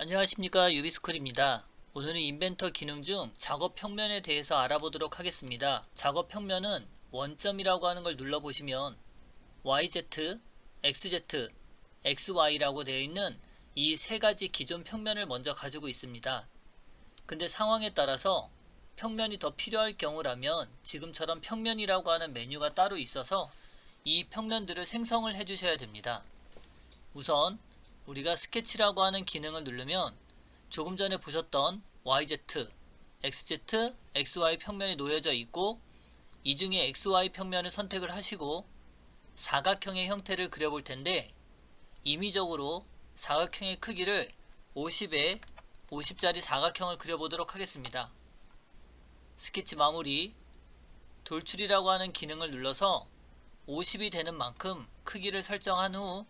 안녕하십니까, 유비스쿨입니다. 오늘은 인벤터 기능 중 작업 평면에 대해서 알아보도록 하겠습니다. 작업 평면은 원점이라고 하는 걸 눌러보시면 YZ, XZ, XY라고 되어 있는 이 세 가지 기존 평면을 먼저 가지고 있습니다. 근데 상황에 따라서 평면이 더 필요할 경우라면 지금처럼 평면이라고 하는 메뉴가 따로 있어서 이 평면들을 생성을 해주셔야 됩니다. 우선 우리가 스케치라고 하는 기능을 누르면 조금 전에 보셨던 YZ, XZ, XY 평면이 놓여져 있고 이 중에 XY 평면을 선택을 하시고 사각형의 형태를 그려볼 텐데 임의적으로 사각형의 크기를 50에 50짜리 사각형을 그려보도록 하겠습니다. 스케치 마무리, 돌출이라고 하는 기능을 눌러서 50이 되는 만큼 크기를 설정한 후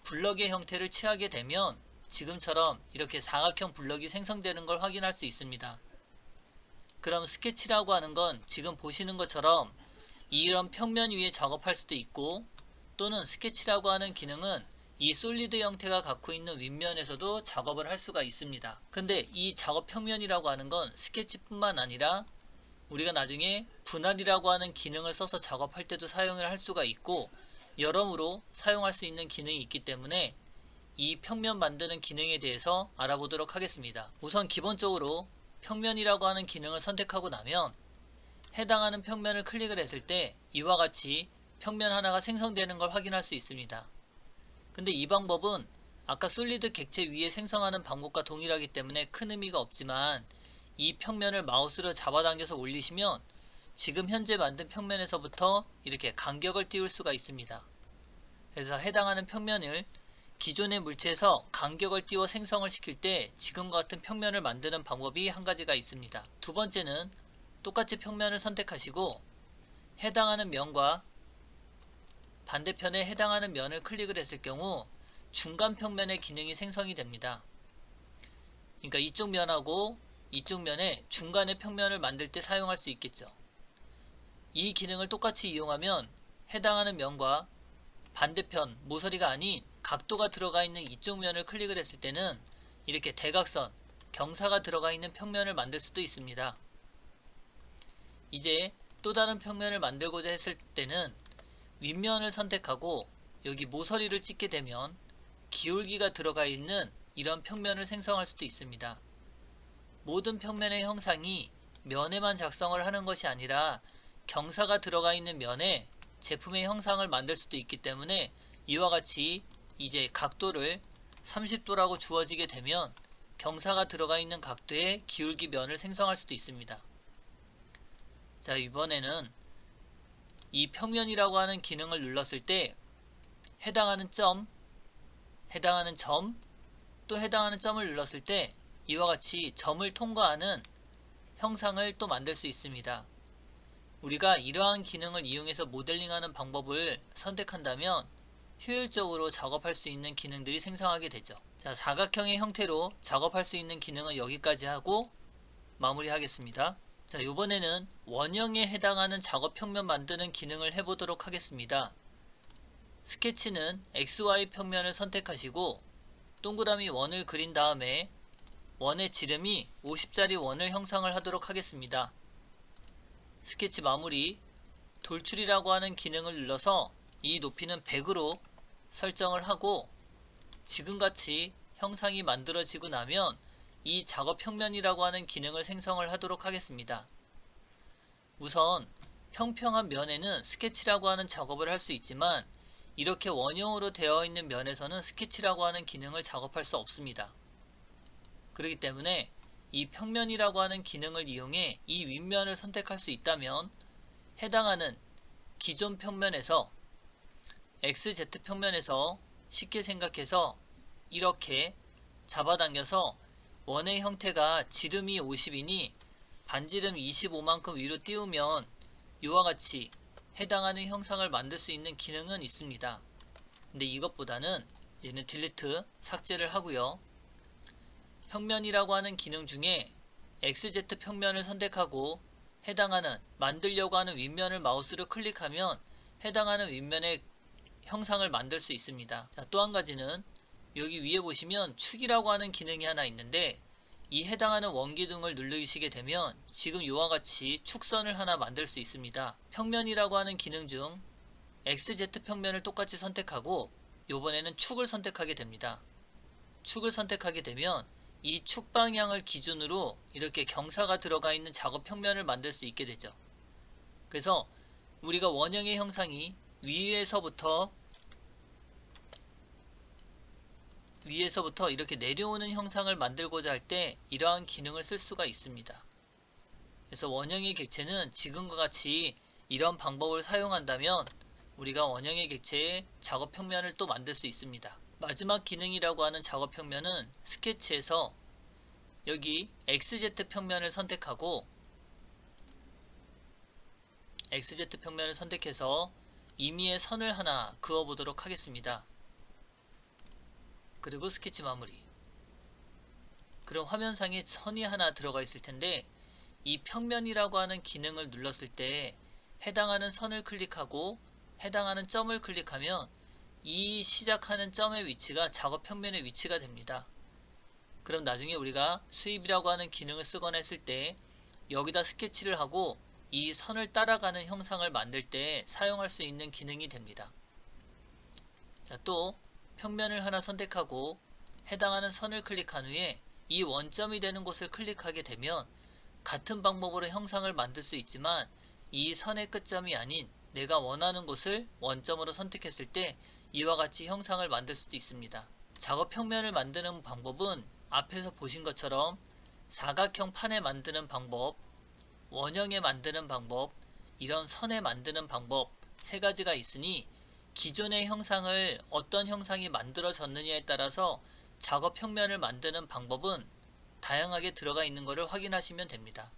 블럭의 형태를 취하게 되면 지금처럼 이렇게 사각형 블럭이 생성되는 걸 확인할 수 있습니다. 그럼 스케치라고 하는 건 지금 보시는 것처럼 이런 평면 위에 작업할 수도 있고 또는 스케치라고 하는 기능은 이 솔리드 형태가 갖고 있는 윗면에서도 작업을 할 수가 있습니다. 근데 이 작업 평면이라고 하는 건 스케치뿐만 아니라 우리가 나중에 분할이라고 하는 기능을 써서 작업할 때도 사용을 할 수가 있고 여러모로 사용할 수 있는 기능이 있기 때문에 이 평면 만드는 기능에 대해서 알아보도록 하겠습니다. 우선 기본적으로 평면이라고 하는 기능을 선택하고 나면 해당하는 평면을 클릭을 했을 때 이와 같이 평면 하나가 생성되는 걸 확인할 수 있습니다. 근데 이 방법은 아까 솔리드 객체 위에 생성하는 방법과 동일하기 때문에 큰 의미가 없지만 이 평면을 마우스로 잡아당겨서 올리시면 지금 현재 만든 평면에서부터 이렇게 간격을 띄울 수가 있습니다. 그래서 해당하는 평면을 기존의 물체에서 간격을 띄워 생성을 시킬 때 지금과 같은 평면을 만드는 방법이 한 가지가 있습니다. 두 번째는 똑같이 평면을 선택하시고 해당하는 면과 반대편에 해당하는 면을 클릭을 했을 경우 중간 평면의 기능이 생성이 됩니다. 그러니까 이쪽 면하고 이쪽 면에 중간의 평면을 만들 때 사용할 수 있겠죠. 이 기능을 똑같이 이용하면 해당하는 면과 반대편 모서리가 아닌 각도가 들어가 있는 이쪽 면을 클릭을 했을 때는 이렇게 대각선, 경사가 들어가 있는 평면을 만들 수도 있습니다. 이제 또 다른 평면을 만들고자 했을 때는 윗면을 선택하고 여기 모서리를 찍게 되면 기울기가 들어가 있는 이런 평면을 생성할 수도 있습니다. 모든 평면의 형상이 면에만 작성을 하는 것이 아니라 경사가 들어가 있는 면에 제품의 형상을 만들 수도 있기 때문에 이와 같이 이제 각도를 30도라고 주어지게 되면 경사가 들어가 있는 각도의 기울기 면을 생성할 수도 있습니다. 자, 이번에는 이 평면이라고 하는 기능을 눌렀을 때 해당하는 점, 또 해당하는 점을 눌렀을 때 이와 같이 점을 통과하는 형상을 또 만들 수 있습니다. 우리가 이러한 기능을 이용해서 모델링하는 방법을 선택한다면 효율적으로 작업할 수 있는 기능들이 생성하게 되죠. 자, 사각형의 형태로 작업할 수 있는 기능은 여기까지 하고 마무리하겠습니다. 자, 이번에는 원형에 해당하는 작업 평면 만드는 기능을 해보도록 하겠습니다. 스케치는 XY 평면을 선택하시고 동그라미 원을 그린 다음에 원의 지름이 50짜리 원을 형성을 하도록 하겠습니다. 스케치 마무리, 돌출이라고 하는 기능을 눌러서 이 높이는 100으로 설정을 하고 지금같이 형상이 만들어지고 나면 이 작업 평면이라고 하는 기능을 생성을 하도록 하겠습니다. 우선 평평한 면에는 스케치라고 하는 작업을 할 수 있지만 이렇게 원형으로 되어 있는 면에서는 스케치라고 하는 기능을 작업할 수 없습니다. 그렇기 때문에 이 평면이라고 하는 기능을 이용해 이 윗면을 선택할 수 있다면 해당하는 기존 평면에서 XZ 평면에서 쉽게 생각해서 이렇게 잡아당겨서 원의 형태가 지름이 50이니 반지름 25만큼 위로 띄우면 이와 같이 해당하는 형상을 만들 수 있는 기능은 있습니다. 근데 이것보다는 얘는 딜리트, 삭제를 하고요. 평면이라고 하는 기능 중에 XZ 평면을 선택하고 해당하는 만들려고 하는 윗면을 마우스로 클릭하면 해당하는 윗면의 형상을 만들 수 있습니다. 자, 또 한 가지는 여기 위에 보시면 축이라고 하는 기능이 하나 있는데 이 해당하는 원기둥을 누르시게 되면 지금 이와 같이 축선을 하나 만들 수 있습니다. 평면이라고 하는 기능 중 XZ 평면을 똑같이 선택하고 이번에는 축을 선택하게 됩니다. 축을 선택하게 되면 이 축 방향을 기준으로 이렇게 경사가 들어가 있는 작업 평면을 만들 수 있게 되죠. 그래서 우리가 원형의 형상이 위에서부터 이렇게 내려오는 형상을 만들고자 할 때 이러한 기능을 쓸 수가 있습니다. 그래서 원형의 객체는 지금과 같이 이런 방법을 사용한다면 우리가 원형의 객체의 작업 평면을 또 만들 수 있습니다. 마지막 기능이라고 하는 작업 평면은 스케치에서 여기 XZ 평면을 선택하고 XZ 평면을 선택해서 임의의 선을 하나 그어 보도록 하겠습니다. 그리고 스케치 마무리. 그럼 화면상에 선이 하나 들어가 있을 텐데 이 평면이라고 하는 기능을 눌렀을 때 해당하는 선을 클릭하고 해당하는 점을 클릭하면 이 시작하는 점의 위치가 작업 평면의 위치가 됩니다. 그럼 나중에 우리가 수입이라고 하는 기능을 쓰거나 했을 때 여기다 스케치를 하고 이 선을 따라가는 형상을 만들 때 사용할 수 있는 기능이 됩니다. 자, 또 평면을 하나 선택하고 해당하는 선을 클릭한 후에 이 원점이 되는 곳을 클릭하게 되면 같은 방법으로 형상을 만들 수 있지만 이 선의 끝점이 아닌 내가 원하는 곳을 원점으로 선택했을 때 이와 같이 형상을 만들 수도 있습니다. 작업 평면을 만드는 방법은 앞에서 보신 것처럼 사각형 판에 만드는 방법, 원형에 만드는 방법, 이런 선에 만드는 방법 세 가지가 있으니 기존의 형상을 어떤 형상이 만들어졌느냐에 따라서 작업 평면을 만드는 방법은 다양하게 들어가 있는 것을 확인하시면 됩니다.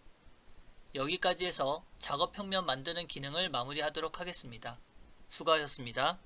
여기까지 해서 작업 평면 만드는 기능을 마무리하도록 하겠습니다. 수고하셨습니다.